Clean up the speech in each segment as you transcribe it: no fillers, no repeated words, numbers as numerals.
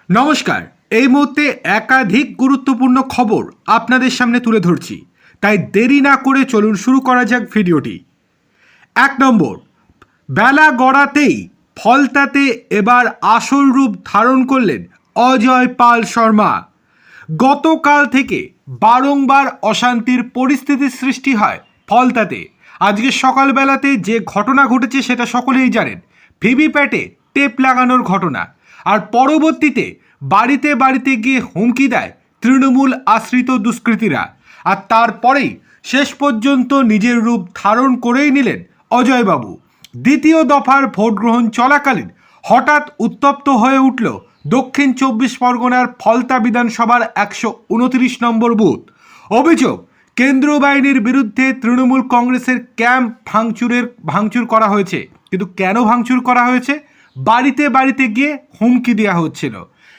নমস্কার। এই মুহূর্তে একাধিক গুরুত্বপূর্ণ খবর আপনাদের সামনে তুলে ধরছি, তাই দেরি না করে চলুন শুরু করা যাক ভিডিওটি। 1 নম্বর, বেলা গড়াতেই ফলতাতে এবার আসল রূপ ধারণ করলেন অজয় পাল শর্মা। গতকাল থেকে বারংবার অশান্তির পরিস্থিতির সৃষ্টি হয় ফলতাতে। আজকে সকালবেলাতে যে ঘটনা ঘটেছে সেটা সকলেই জানেন, ভিভিপ্যাটে টেপ লাগানোর ঘটনা। আর পরবর্তীতে বাড়িতে বাড়িতে গিয়ে হুমকি দেয় তৃণমূল আশ্রিত দুষ্কৃতীরা। আর তারপরেই শেষ পর্যন্ত নিজের রূপ ধারণ করেই নিলেন অজয়বাবু। দ্বিতীয় দফার ভোট গ্রহণ চলাকালীন হঠাৎ উত্তপ্ত হয়ে উঠল দক্ষিণ 24 পরগনার ফলতা বিধানসভার 129 নম্বর বুথ। অভিযোগ, কেন্দ্রীয় বাহিনীর বিরুদ্ধে তৃণমূল কংগ্রেসের ক্যাম্প ভাঙচুর করা হয়েছে। কিন্তু কেন ভাঙচুর করা হয়েছে? বাড়িতে বাড়িতে গিয়ে হুমকি দেওয়া হচ্ছিল।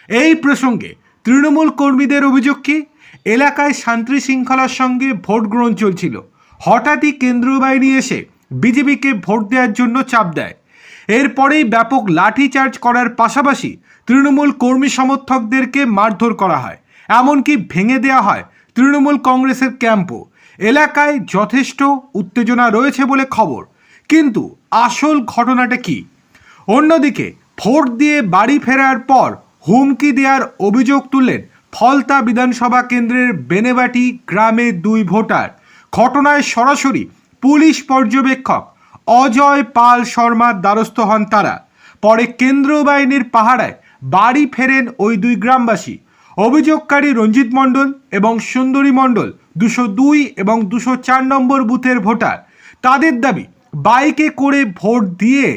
এই প্রসঙ্গে তৃণমূল কর্মীদের অভিযোগ কি, এলাকায় শান্তি শৃঙ্খলার সঙ্গে ভোট গ্রহণ চলছিল, হঠাৎই কেন্দ্রীয় বাহিনী এসে বিজেপিকে ভোট দেওয়ার জন্য চাপ দেয়। এরপরেই ব্যাপক লাঠিচার্জ করার পাশাপাশি তৃণমূল কর্মী সমর্থকদেরকে মারধর করা হয়, এমনকি ভেঙে দেওয়া হয় তৃণমূল কংগ্রেসের ক্যাম্পও। এলাকায় যথেষ্ট উত্তেজনা রয়েছে বলে খবর, কিন্তু আসল ঘটনাটা কি? অন্যদিকে ভোট দিয়ে বাড়ি ফেরার পর হুমকি দেওয়ার অভিযোগ তুললেন ফলতা বিধানসভা কেন্দ্রের বেনেবাটি গ্রামের 2 ভোটার। ঘটনায় সরাসরি পুলিশ পর্যবেক্ষক অজয় পাল শর্মার দ্বারস্থ হন তারা। পরে কেন্দ্রীয় বাহিনীর পাহারায় বাড়ি ফেরেন ওই 2 গ্রামবাসী। অভিযোগকারী রঞ্জিত মণ্ডল এবং সুন্দরী মণ্ডল 202 এবং 204 নম্বর বুথের ভোটার। তাদের দাবি, বাইকে করে ভোট দিয়ে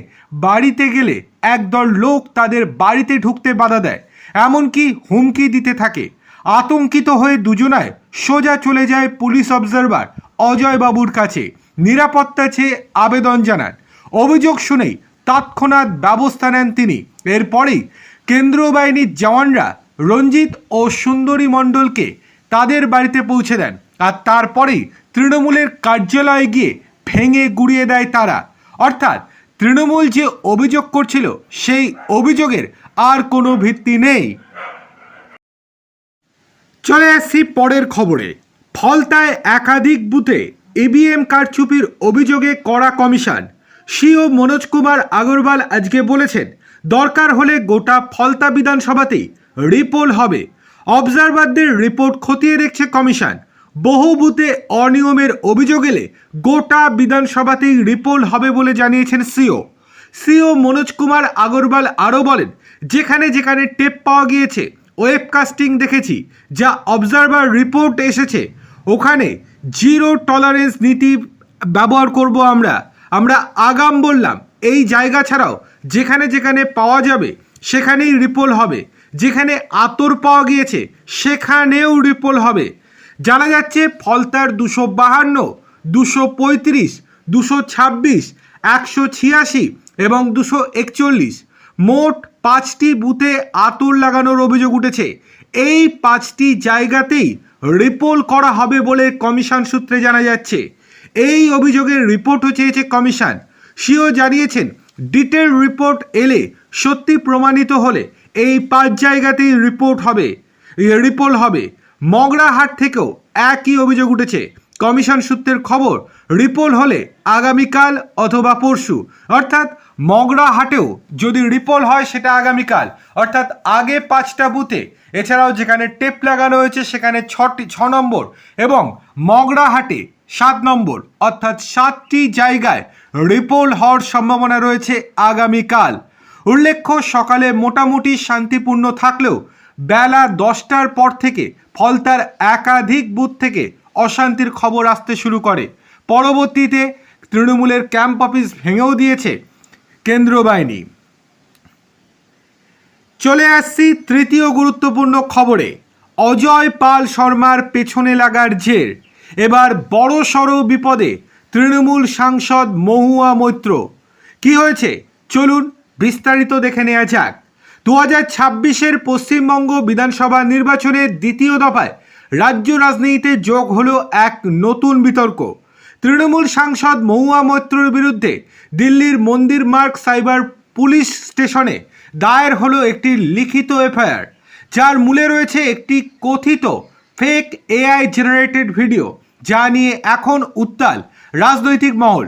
বাড়িতে গেলে একদল লোক তাদের বাড়িতে ঢুকতে বাধা দেয়, এমনকি হুমকি দিতে থাকে। আতঙ্কিত হয়ে দুজনায় সোজা চলে যায় পুলিশ অবজারভার অজয় বাবুর কাছে, নিরাপত্তা চেয়ে আবেদন জানান। অভিযোগ শুনেই তৎক্ষণাৎ ব্যবস্থা নেন তিনি। এরপরেই কেন্দ্রীয় বাহিনীর জওয়ানরা রঞ্জিত ও সুন্দরী মণ্ডলকে তাদের বাড়িতে পৌঁছে দেন। আর তারপরেই তৃণমূলের কার্যালয়ে গিয়ে ভেঙে গুড়িয়ে দেয় তারা। অর্থাৎ তৃণমূল যে অভিযোগ করছিল সেই অভিযোগের আর কোনো ভিত্তি নেই। চলে আসছি পরের খবরে। ফলতায় একাধিক বুথে ইভিএম কারচুপির অভিযোগে কড়া কমিশন। সিও মনোজ কুমার আগরওয়াল আজকে বলেছেন, দরকার হলে গোটা ফলতা বিধানসভাতেই রিপোল হবে। অবজারভারদের রিপোর্ট খতিয়ে দেখছে কমিশন। বহু বুথে অনিয়মের অভিযোগ এলে গোটা বিধানসভাতেই রিপোল হবে বলে জানিয়েছেন সিও মনোজ কুমার আগরওয়াল। আরও বলেন, যেখানে যেখানে টেপ পাওয়া গিয়েছে, ওয়েবকাস্টিং দেখেছি, যা অবজারভার রিপোর্ট এসেছে, ওখানে জিরো টলারেন্স নীতি ব্যবহার করব আমরা আগাম বললাম। এই জায়গা ছাড়াও যেখানে যেখানে পাওয়া যাবে সেখানেই রিপোল হবে। যেখানে আতর পাওয়া গিয়েছে সেখানেও রিপোল হবে। জানা যাচ্ছে ফলতার 252, 235, 226, 186 এবং 241 মোট 5টি বুথে আতর লাগানোর অভিযোগ উঠেছে। এই 5টি জায়গাতেই রিপোল করা হবে বলে কমিশন সূত্রে জানা যাচ্ছে। এই অভিযোগের রিপোর্টও চেয়েছে কমিশন। সিও জানিয়েছেন, ডিটেল রিপোর্ট এলে সত্যি প্রমাণিত হলে এই 5 জায়গাতেই রিপোল হবে। মগরাহাট থেকেও একই অভিযোগ উঠেছে। কমিশন সূত্রের খবর, রিপোল হলে আগামীকাল অথবা পরশু, অর্থাৎ মগরাহাটেও যদি রিপোল হয় সেটা আগামীকাল, অর্থাৎ আগে 5টা বুথে, এছাড়াও যেখানে টেপ লাগানো হয়েছে সেখানে 6 নম্বর এবং মগরাহাটে 7 নম্বর, অর্থাৎ 7টি জায়গায় রিপোল হওয়ার সম্ভাবনা রয়েছে আগামীকাল। উল্লেখ্য, সকালে মোটামুটি শান্তিপূর্ণ থাকলেও বেলা 10টার পর থেকে ফলতার একাধিক বুথ থেকে অশান্তির খবর আসতে শুরু করে। পরবর্তীতে তৃণমূলের ক্যাম্প অফিস ভেঙেও দিয়েছে কেন্দ্রীয় বাহিনী। চলে আসছি তৃতীয় গুরুত্বপূর্ণ খবরে। অজয় পাল শর্মার পেছনে লাগার জের, এবার বড়সড় বিপদে তৃণমূল সাংসদ মহুয়া মৈত্র। কি হয়েছে চলুন বিস্তারিত দেখে নেওয়া যাক। 2026-এর পশ্চিমবঙ্গ বিধানসভা নির্বাচনের দ্বিতীয় দফায় রাজ্য রাজনীতিতে যোগ হলো এক নতুন বিতর্ক। তৃণমূল সাংসদ মহুয়া মৈত্রর বিরুদ্ধে দিল্লির মন্দির মার্গ সাইবার পুলিশ স্টেশনে দায়ের হলো একটি লিখিত এফআইআর। যার মূলে রয়েছে একটি কথিত ফেক এআই জেনারেটেড ভিডিও, যা নিয়ে এখন উত্তাল রাজনৈতিক মহল।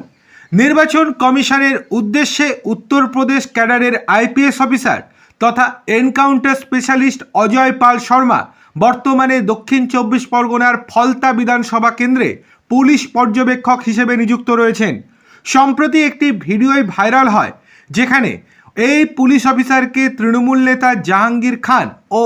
নির্বাচন কমিশনের উদ্দেশ্যে উত্তরপ্রদেশ ক্যাডারের আইপিএস অফিসার তথা এনকাউন্টার স্পেশালিস্ট অজয় পাল শর্মা বর্তমানে দক্ষিণ 24 পরগনার ফলতা বিধানসভা কেন্দ্রে পুলিশ পর্যবেক্ষক হিসেবে নিযুক্ত রয়েছেন। সম্প্রতি একটি ভিডিও ভাইরাল হয়, যেখানে এই পুলিশ অফিসারকে তৃণমূল নেতা জাহাঙ্গীর খান ও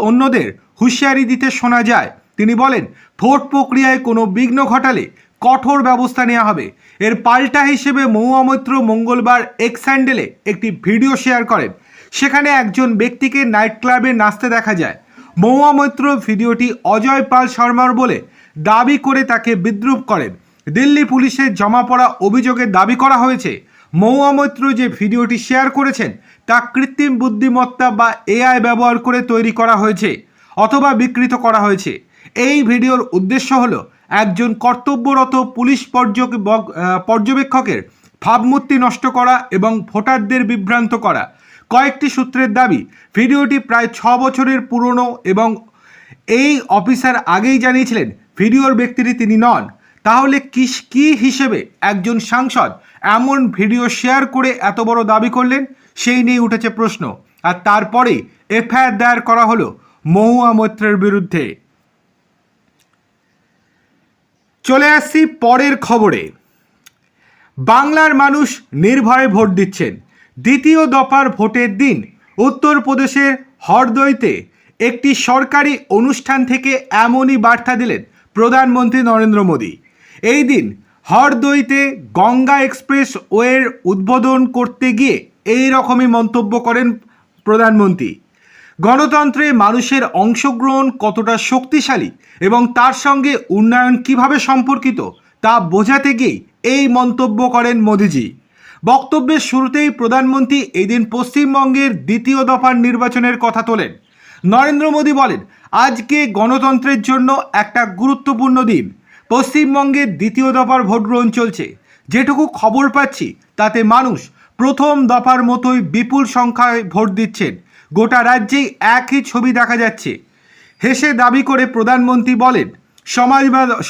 অন্যদের হুঁশিয়ারি দিতে শোনা যায়। তিনি বলেন, ভোট প্রক্রিয়ায় কোনো বিঘ্ন ঘটালে কঠোর ব্যবস্থা নেওয়া হবে। এর পাল্টা হিসেবে মহুয়া মৈত্র মঙ্গলবার এক্স হ্যান্ডেলে একটি ভিডিও শেয়ার করেন। সেখানে একজন ব্যক্তিকে নাইট ক্লাবে নাচতে দেখা যায়। মহুয়া মৈত্র ভিডিওটি অজয় পাল শর্মার বলে দাবি করে তাকে বিদ্রূপ করেন। দিল্লি পুলিশের জমা পড়া অভিযোগে দাবি করা হয়েছে, মহুয়া মৈত্র যে ভিডিওটি শেয়ার করেছেন তা কৃত্রিম বুদ্ধিমত্তা বা এআই ব্যবহার করে তৈরি করা হয়েছে অথবা বিকৃত করা হয়েছে। এই ভিডিওর উদ্দেশ্য হলো একজন কর্তব্যরত পুলিশ পর্যবেক্ষকের ভাবমূর্তি নষ্ট করা এবং ভোটারদের বিভ্রান্ত করা। কয়েকটি সূত্রের দাবি, ভিডিওটি প্রায় 6 বছরের পুরনো এবং এই অফিসার আগেই জানিয়েছিলেন ভিডিওর ব্যক্তিটি তিনি নন। তাহলে কি হিসেবে একজন সাংসদ এমন ভিডিও শেয়ার করে এত বড় দাবি করলেন, সেই নিয়ে উঠেছে প্রশ্ন। আর তারপরে এফআইআর দায়ের করা হলো মহুয়া মৈত্রের বিরুদ্ধে। চলে আসছি পরের খবরে। বাংলার মানুষ নির্ভয়ে ভোট দিচ্ছেন। দ্বিতীয় দফার ভোটের দিন উত্তরপ্রদেশের হরদইতে একটি সরকারি অনুষ্ঠান থেকে এমনই বার্তা দিলেন প্রধানমন্ত্রী নরেন্দ্র মোদী। এই দিন হরদইতে গঙ্গা এক্সপ্রেস ওয়ের উদ্বোধন করতে গিয়ে এই রকমই মন্তব্য করেন প্রধানমন্ত্রী। গণতন্ত্রে মানুষের অংশগ্রহণ কতটা শক্তিশালী এবং তার সঙ্গে উন্নয়ন কিভাবে সম্পর্কিত তা বোঝাতে গিয়ে এই মন্তব্য করেন মোদিজি। বক্তব্যের শুরুতেই প্রধানমন্ত্রী এই দিন পশ্চিমবঙ্গের দ্বিতীয় দফার নির্বাচনের কথা তোলেন। নরেন্দ্র মোদী বলেন, আজকে গণতন্ত্রের জন্য একটা গুরুত্বপূর্ণ দিন। পশ্চিমবঙ্গের দ্বিতীয় দফার ভোট গ্রহণ চলছে। যেটুকু খবর পাচ্ছি তাতে মানুষ প্রথম দফার মতোই বিপুল সংখ্যায় ভোট দিচ্ছেন। গোটা রাজ্যেই একই ছবি দেখা যাচ্ছে। হেসে দাবি করে প্রধানমন্ত্রী বলেন,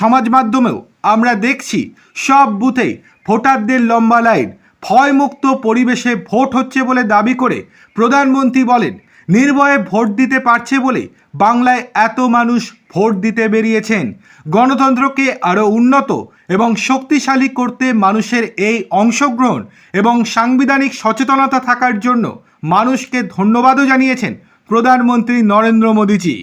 সমাজ মাধ্যমেও আমরা দেখছি সব বুথেই ভোটারদের লম্বা লাইন, ভয়মুক্ত পরিবেশে ভোট হচ্ছে বলে দাবি করে প্রধানমন্ত্রী বলেন, নির্ভয়ে ভোট দিতে পারছে বলে বাংলায় এত মানুষ ভোট দিতে বেরিয়েছেন। গণতন্ত্রকে আরও উন্নত এবং শক্তিশালী করতে মানুষের এই অংশগ্রহণ এবং সাংবিধানিক সচেতনতা থাকার জন্য মানুষকে ধন্যবাদও জানিয়েছেন প্রধানমন্ত্রী নরেন্দ্র মোদীজি।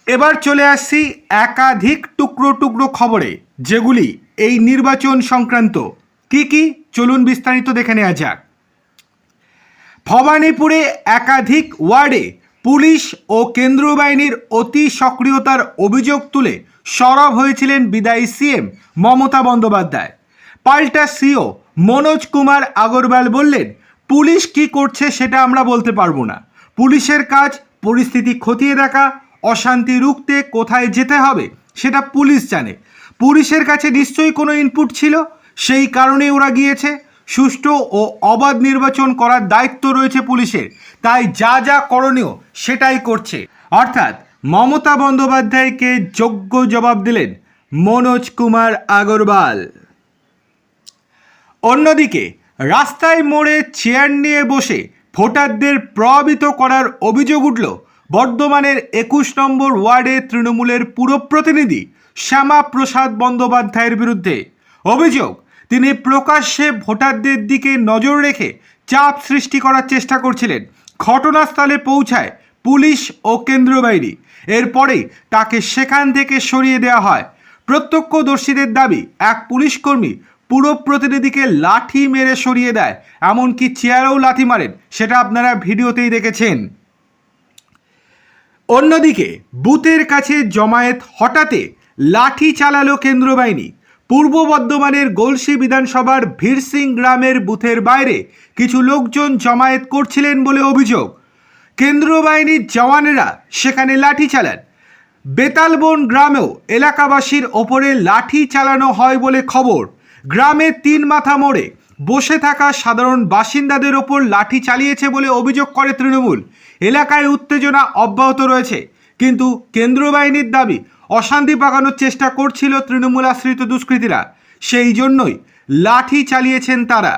এবার চলে আসছি একাধিক টুকরো টুকরো খবরে, যেগুলি এই নির্বাচন সংক্রান্ত। কি চলুন বিস্তারিত দেখে নেওয়া যাক। ভবানীপুরে একাধিক ওয়ার্ডে পুলিশ ও কেন্দ্রীয় বাহিনীর অতি সক্রিয়তার অভিযোগ তুলে সরব হয়েছিলেন বিদায়ী সিএম মমতা বন্দ্যোপাধ্যায়। পাল্টা সিও মনোজ কুমার আগরওয়াল বললেন, পুলিশ কি করছে সেটা আমরা বলতে পারবো না। পুলিশের কাজ পরিস্থিতি খতিয়ে দেখা, অশান্তি রুখতে কোথায় যেতে হবে সেটা পুলিশ জানে। পুলিশের কাছে নিশ্চয়ই কোনো ইনপুট ছিল, সেই কারণে ওরা গিয়েছে। সুষ্ঠু ও অবাধ নির্বাচন করার দায়িত্ব রয়েছে পুলিশের, তাই যা যা করণীয় সেটাই করছে। অর্থাৎ মমতা বন্দ্যোপাধ্যায়কে যোগ্য জবাব দিলেন মনোজ কুমার আগরওয়াল। অন্যদিকে রাস্তায় মোড়ে চেয়ার নিয়ে বসে ভোটারদের প্রভাবিত করার অভিযোগ উঠল বর্ধমানের 21 নম্বর ওয়ার্ডে তৃণমূলের পুরপ্রতিনিধি শ্যামা প্রসাদ বন্দ্যোপাধ্যায়ের বিরুদ্ধে। অভিযোগ, তিনি প্রকাশ্যে ভোটারদের দিকে নজর রেখে চাপ সৃষ্টি করার চেষ্টা করছিলেন। ঘটনাস্থলে পৌঁছায় পুলিশ ও কেন্দ্রীয় বাহিনী। এরপরেই তাকে সেখান থেকে সরিয়ে দেওয়া হয়। প্রত্যক্ষদর্শীদের দাবি, এক পুলিশকর্মী পুরো প্রতিনিধিকে লাঠি মেরে সরিয়ে দেয়, এমনকি চেয়ারেও লাথি মারেন, সেটা আপনারা ভিডিওতেই দেখেছেন। অন্যদিকে বুথের কাছে জমায়েত হঠাতে লাঠি চালালো কেন্দ্রীয় বাহিনী। পূর্ব বর্ধমানের গলসি বিধানসভার ভীরসিং গ্রামের বুথের বাইরে কিছু লোকজন জমায়েত করছিলেন বলে অভিযোগ। কেন্দ্রীয় বাহিনীর জওয়ানেরা সেখানে লাঠি চালান। বেতালবন গ্রামেও এলাকাবাসীর ওপরে লাঠি চালানো হয় বলে খবর। গ্রামের 3 মাথা মোড়ে বসে থাকা সাধারণ বাসিন্দাদের ওপর লাঠি চালিয়েছে বলে অভিযোগ করে তৃণমূল। এলাকায় উত্তেজনা অব্যাহত রয়েছে, কিন্তু কেন্দ্রীয় বাহিনীর দাবি অশান্তি পাকানোর চেষ্টা করছিল তৃণমূল আশ্রিত দুষ্কৃতীরা, সেই জন্যই লাঠি চালিয়েছেন তারা।